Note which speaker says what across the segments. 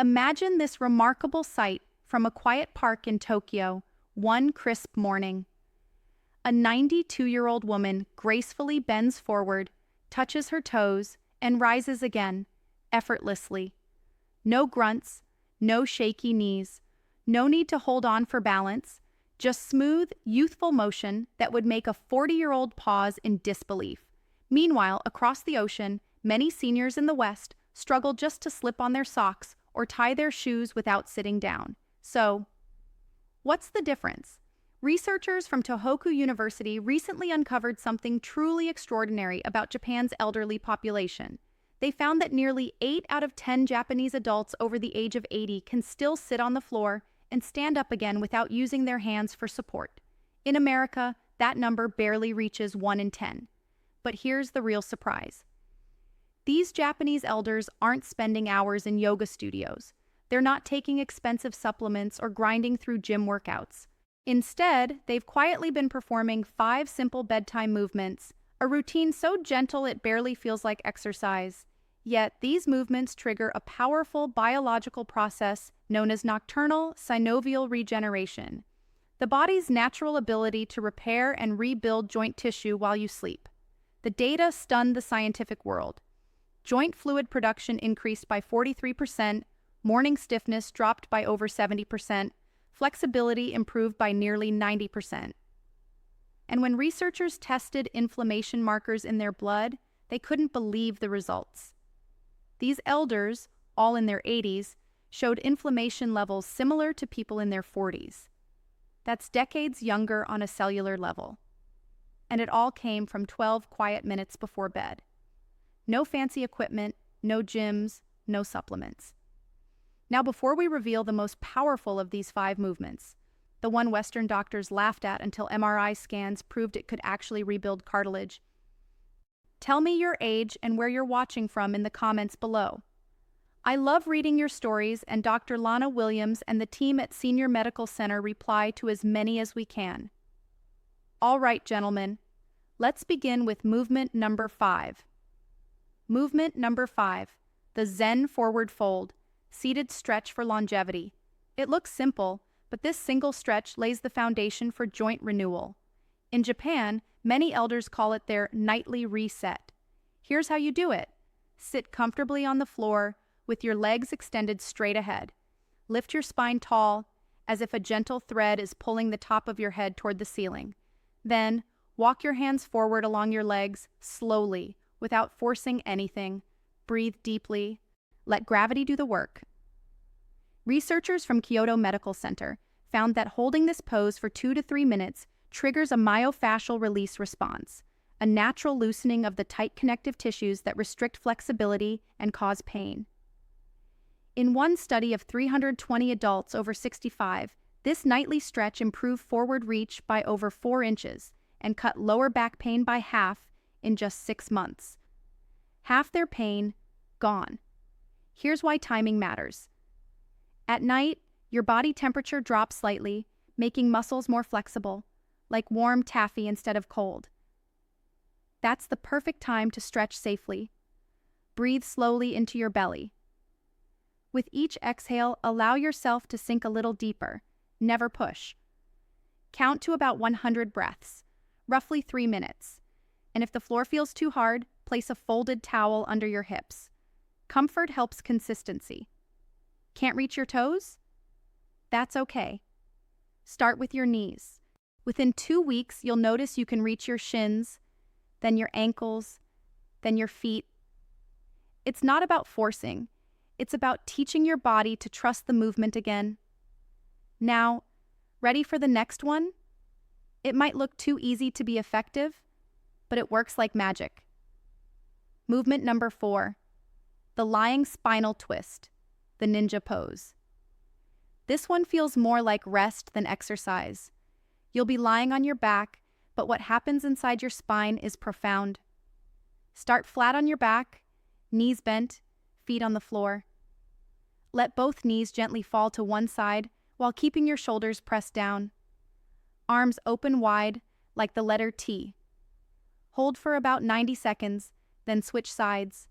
Speaker 1: Imagine this remarkable sight from a quiet park in Tokyo, one crisp morning. A 92-year-old woman gracefully bends forward, touches her toes, and rises again, effortlessly. No grunts, no shaky knees, no need to hold on for balance, just smooth, youthful motion that would make a 40-year-old pause in disbelief. Meanwhile, across the ocean, many seniors in the West struggle just to slip on their socks or tie their shoes without sitting down. So, what's the difference? Researchers from Tohoku University recently uncovered something truly extraordinary about Japan's elderly population. They found that nearly 8 out of 10 Japanese adults over the age of 80 can still sit on the floor and stand up again without using their hands for support. In America, that number barely reaches 1 in 10. But here's the real surprise. These Japanese elders aren't spending hours in yoga studios. They're not taking expensive supplements or grinding through gym workouts. Instead, they've quietly been performing 5 simple bedtime movements, a routine so gentle it barely feels like exercise. Yet, these movements trigger a powerful biological process known as nocturnal synovial regeneration, the body's natural ability to repair and rebuild joint tissue while you sleep. The data stunned the scientific world. Joint fluid production increased by 43%, morning stiffness dropped by over 70%, flexibility improved by nearly 90%. And when researchers tested inflammation markers in their blood, they couldn't believe the results. These elders, all in their 80s, showed inflammation levels similar to people in their 40s. That's decades younger on a cellular level. And it all came from 12 quiet minutes before bed. No fancy equipment, no gyms, no supplements. Now, before we reveal the most powerful of these 5 movements, the one Western doctors laughed at until MRI scans proved it could actually rebuild cartilage, tell me your age and where you're watching from in the comments below. I love reading your stories, and Dr. Lana Williams and the team at Senior Medical Center reply to as many as we can. All right, gentlemen, let's begin with movement number 5. Movement number 5, the Zen forward fold, seated stretch for longevity. It looks simple, but this single stretch lays the foundation for joint renewal. In Japan, many elders call it their nightly reset. Here's how you do it. Sit comfortably on the floor with your legs extended straight ahead. Lift your spine tall, as if a gentle thread is pulling the top of your head toward the ceiling. Then, walk your hands forward along your legs slowly, without forcing anything. Breathe deeply. Let gravity do the work. Researchers from Kyoto Medical Center found that holding this pose for 2 to 3 minutes triggers a myofascial release response, a natural loosening of the tight connective tissues that restrict flexibility and cause pain. In one study of 320 adults over 65, this nightly stretch improved forward reach by over 4 inches and cut lower back pain by half in just 6 months. Half their pain, gone. Here's why timing matters. At night, your body temperature drops slightly, making muscles more flexible, like warm taffy instead of cold. That's the perfect time to stretch safely. Breathe slowly into your belly. With each exhale, allow yourself to sink a little deeper. Never push. Count to about 100 breaths, roughly 3 minutes. And if the floor feels too hard, place a folded towel under your hips. Comfort helps consistency. Can't reach your toes? That's okay. Start with your knees. Within 2 weeks, you'll notice you can reach your shins, then your ankles, then your feet. It's not about forcing. It's about teaching your body to trust the movement again. Now, ready for the next one? It might look too easy to be effective, but it works like magic. Movement number 4, the lying spinal twist, the ninja pose. This one feels more like rest than exercise. You'll be lying on your back, but what happens inside your spine is profound. Start flat on your back, knees bent, feet on the floor. Let both knees gently fall to one side while keeping your shoulders pressed down. Arms open wide, like the letter T. Hold for about 90 seconds, then switch sides.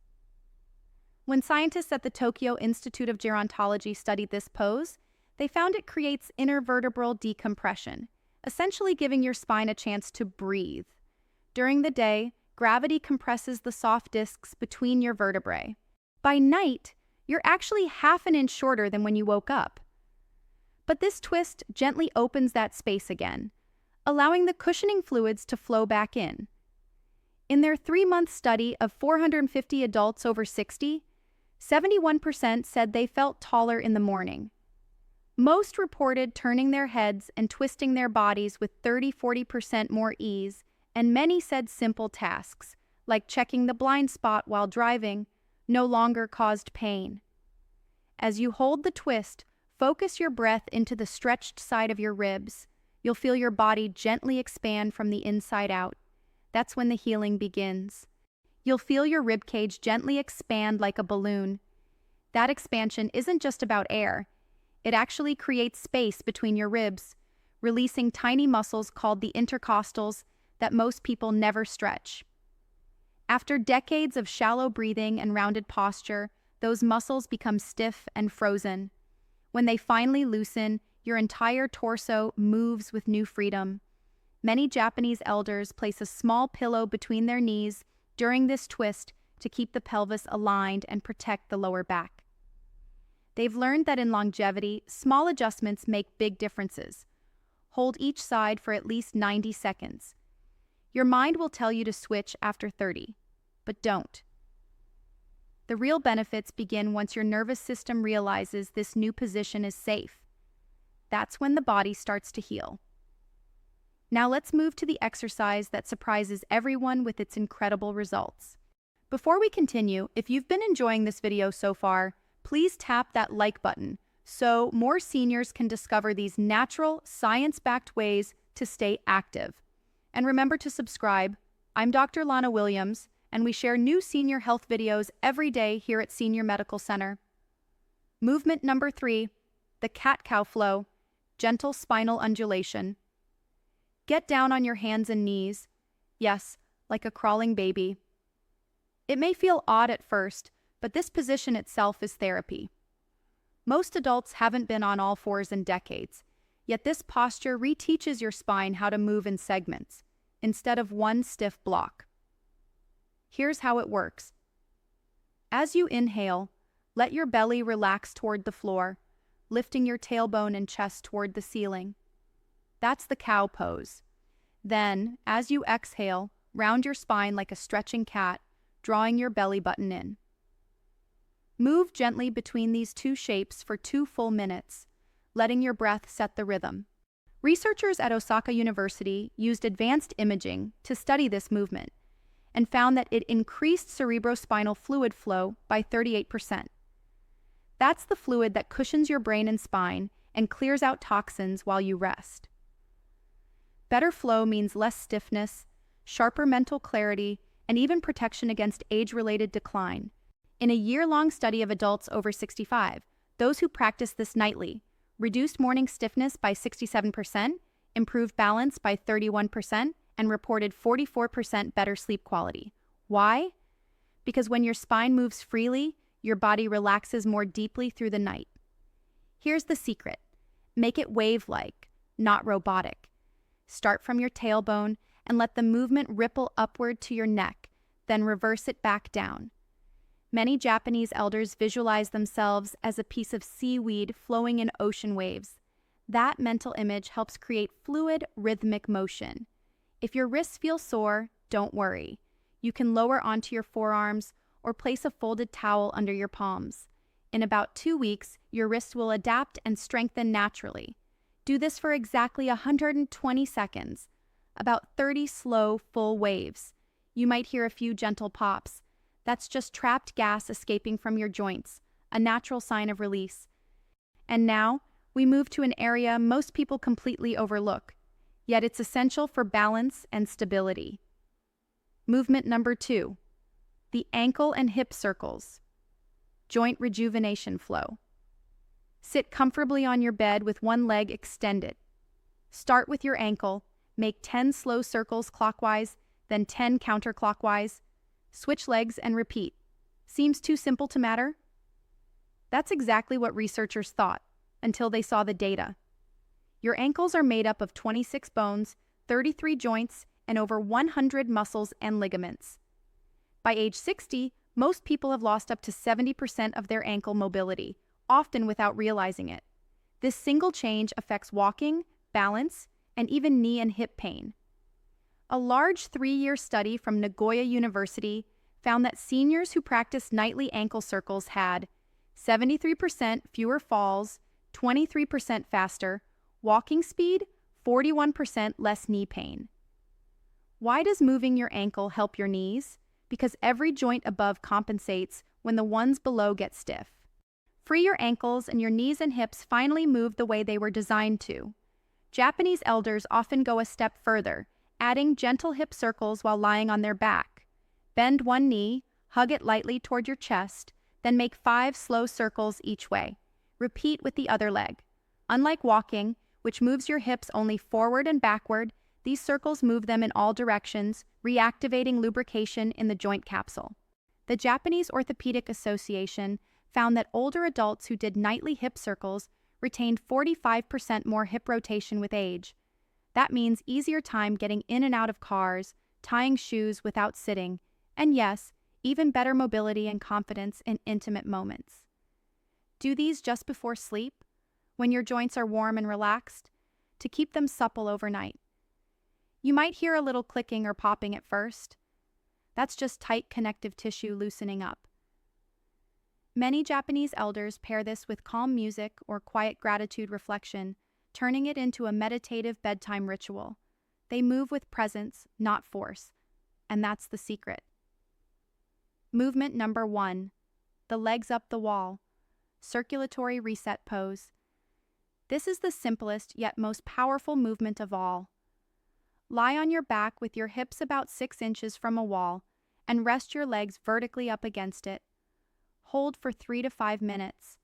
Speaker 1: When scientists at the Tokyo Institute of Gerontology studied this pose, they found it creates intervertebral decompression, essentially giving your spine a chance to breathe. During the day, gravity compresses the soft discs between your vertebrae. By night, you're actually half an inch shorter than when you woke up. But this twist gently opens that space again, allowing the cushioning fluids to flow back in. In their 3-month study of 450 adults over 60, 71% said they felt taller in the morning. Most reported turning their heads and twisting their bodies with 30–40% more ease, and many said simple tasks, like checking the blind spot while driving, no longer caused pain. As you hold the twist, focus your breath into the stretched side of your ribs. You'll feel your body gently expand from the inside out. That's when the healing begins. You'll feel your ribcage gently expand like a balloon. That expansion isn't just about air. It actually creates space between your ribs, releasing tiny muscles called the intercostals that most people never stretch. After decades of shallow breathing and rounded posture, those muscles become stiff and frozen. When they finally loosen, your entire torso moves with new freedom. Many Japanese elders place a small pillow between their knees during this twist to keep the pelvis aligned and protect the lower back. They've learned that in longevity, small adjustments make big differences. Hold each side for at least 90 seconds. Your mind will tell you to switch after 30, but don't. The real benefits begin once your nervous system realizes this new position is safe. That's when the body starts to heal. Now let's move to the exercise that surprises everyone with its incredible results. Before we continue, if you've been enjoying this video so far, please tap that like button so more seniors can discover these natural, science-backed ways to stay active. And remember to subscribe. I'm Dr. Lana Williams, and we share new senior health videos every day here at Senior Medical Center. Movement number 3, the cat-cow flow, gentle spinal undulation. Get down on your hands and knees. Yes, like a crawling baby. It may feel odd at first, but this position itself is therapy. Most adults haven't been on all fours in decades, yet this posture reteaches your spine how to move in segments, instead of one stiff block. Here's how it works. As you inhale, let your belly relax toward the floor, lifting your tailbone and chest toward the ceiling. That's the cow pose. Then, as you exhale, round your spine like a stretching cat, drawing your belly button in. Move gently between these two shapes for 2 full minutes, letting your breath set the rhythm. Researchers at Osaka University used advanced imaging to study this movement and found that it increased cerebrospinal fluid flow by 38%. That's the fluid that cushions your brain and spine and clears out toxins while you rest. Better flow means less stiffness, sharper mental clarity, and even protection against age-related decline. In a year-long study of adults over 65, those who practiced this nightly reduced morning stiffness by 67%, improved balance by 31%, and reported 44% better sleep quality. Why? Because when your spine moves freely, your body relaxes more deeply through the night. Here's the secret. Make it wave-like, not robotic. Start from your tailbone and let the movement ripple upward to your neck, then reverse it back down. Many Japanese elders visualize themselves as a piece of seaweed flowing in ocean waves. That mental image helps create fluid, rhythmic motion. If your wrists feel sore, don't worry. You can lower onto your forearms or place a folded towel under your palms. In about 2 weeks, your wrists will adapt and strengthen naturally. Do this for exactly 120 seconds, about 30 slow, full waves. You might hear a few gentle pops. That's just trapped gas escaping from your joints, a natural sign of release. And now, we move to an area most people completely overlook, yet it's essential for balance and stability. Movement number 2, the ankle and hip circles, joint rejuvenation flow. Sit comfortably on your bed with one leg extended. Start with your ankle, make 10 slow circles clockwise, then 10 counterclockwise. Switch legs and repeat. Seems too simple to matter? That's exactly what researchers thought, until they saw the data. Your ankles are made up of 26 bones, 33 joints, and over 100 muscles and ligaments. By age 60, most people have lost up to 70% of their ankle mobility, often without realizing it. This single change affects walking, balance, and even knee and hip pain. A large 3-year study from Nagoya University found that seniors who practiced nightly ankle circles had 73% fewer falls, 23% faster, walking speed, 41% less knee pain. Why does moving your ankle help your knees? Because every joint above compensates when the ones below get stiff. Free your ankles and your knees and hips finally move the way they were designed to. Japanese elders often go a step further, adding gentle hip circles while lying on their back. Bend one knee, hug it lightly toward your chest, then make 5 slow circles each way. Repeat with the other leg. Unlike walking, which moves your hips only forward and backward, these circles move them in all directions, reactivating lubrication in the joint capsule. The Japanese Orthopedic Association found that older adults who did nightly hip circles retained 45% more hip rotation with age. That means easier time getting in and out of cars, tying shoes without sitting, and yes, even better mobility and confidence in intimate moments. Do these just before sleep, when your joints are warm and relaxed, to keep them supple overnight. You might hear a little clicking or popping at first. That's just tight connective tissue loosening up. Many Japanese elders pair this with calm music or quiet gratitude reflection, turning it into a meditative bedtime ritual. They move with presence, not force, and that's the secret. Movement number 1, the legs up the wall, circulatory reset pose. This is the simplest yet most powerful movement of all. Lie on your back with your hips about 6 inches from a wall and rest your legs vertically up against it. Hold for 3 to 5 minutes.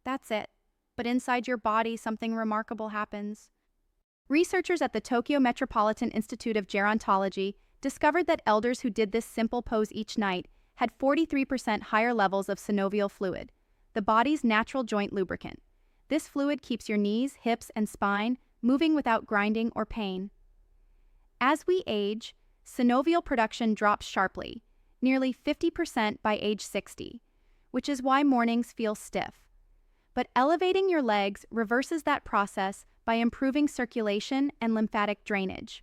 Speaker 1: That's it, but inside your body something remarkable happens. Researchers at the Tokyo Metropolitan Institute of Gerontology discovered that elders who did this simple pose each night had 43% higher levels of synovial fluid, the body's natural joint lubricant. This fluid keeps your knees, hips, and spine moving without grinding or pain. As we age, synovial production drops sharply, nearly 50% by age 60, which is why mornings feel stiff. But elevating your legs reverses that process by improving circulation and lymphatic drainage.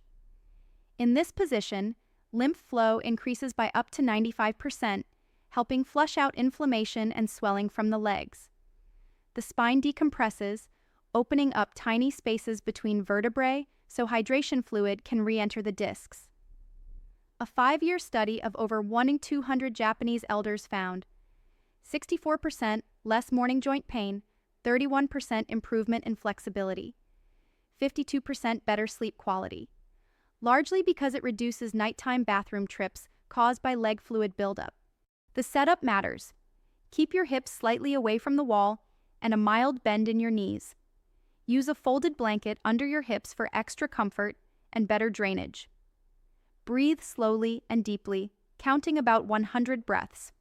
Speaker 1: In this position, lymph flow increases by up to 95%, helping flush out inflammation and swelling from the legs. The spine decompresses, opening up tiny spaces between vertebrae so hydration fluid can re-enter the discs. A 5-year study of over 1 in 200 Japanese elders found 64% less morning joint pain, 31% improvement in flexibility, 52% better sleep quality, largely because it reduces nighttime bathroom trips caused by leg fluid buildup. The setup matters. Keep your hips slightly away from the wall and a mild bend in your knees. Use a folded blanket under your hips for extra comfort and better drainage. Breathe slowly and deeply, counting about 100 breaths.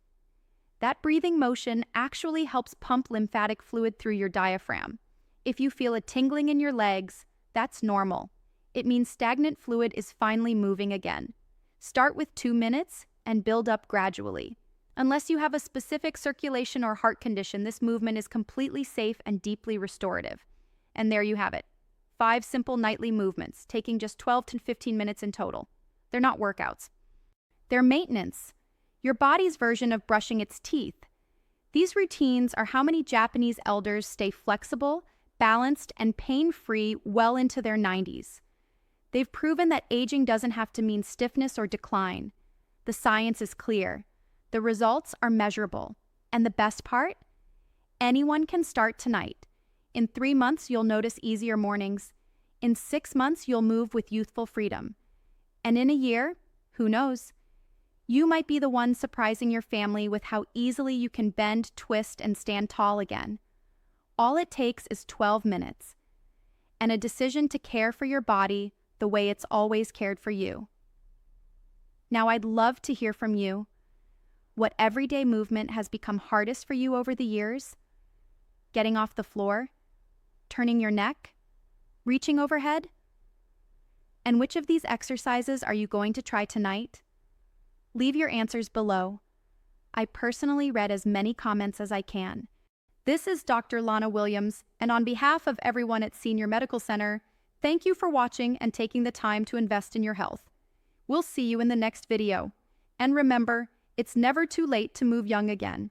Speaker 1: That breathing motion actually helps pump lymphatic fluid through your diaphragm. If you feel a tingling in your legs, that's normal. It means stagnant fluid is finally moving again. Start with 2 minutes and build up gradually. Unless you have a specific circulation or heart condition, this movement is completely safe and deeply restorative. And there you have it. 5 simple nightly movements, taking just 12 to 15 minutes in total. They're not workouts. They're maintenance. Your body's version of brushing its teeth. These routines are how many Japanese elders stay flexible, balanced, and pain-free well into their 90s. They've proven that aging doesn't have to mean stiffness or decline. The science is clear. The results are measurable. And the best part? Anyone can start tonight. In 3 months, you'll notice easier mornings. In 6 months, you'll move with youthful freedom. And in a year, who knows? You might be the one surprising your family with how easily you can bend, twist, and stand tall again. All it takes is 12 minutes. And a decision to care for your body the way it's always cared for you. Now, I'd love to hear from you. What everyday movement has become hardest for you over the years? Getting off the floor? Turning your neck? Reaching overhead? And which of these exercises are you going to try tonight? Leave your answers below. I personally read as many comments as I can. This is Dr. Lana Williams, and on behalf of everyone at Senior Medical Center, thank you for watching and taking the time to invest in your health. We'll see you in the next video. And remember, it's never too late to move young again.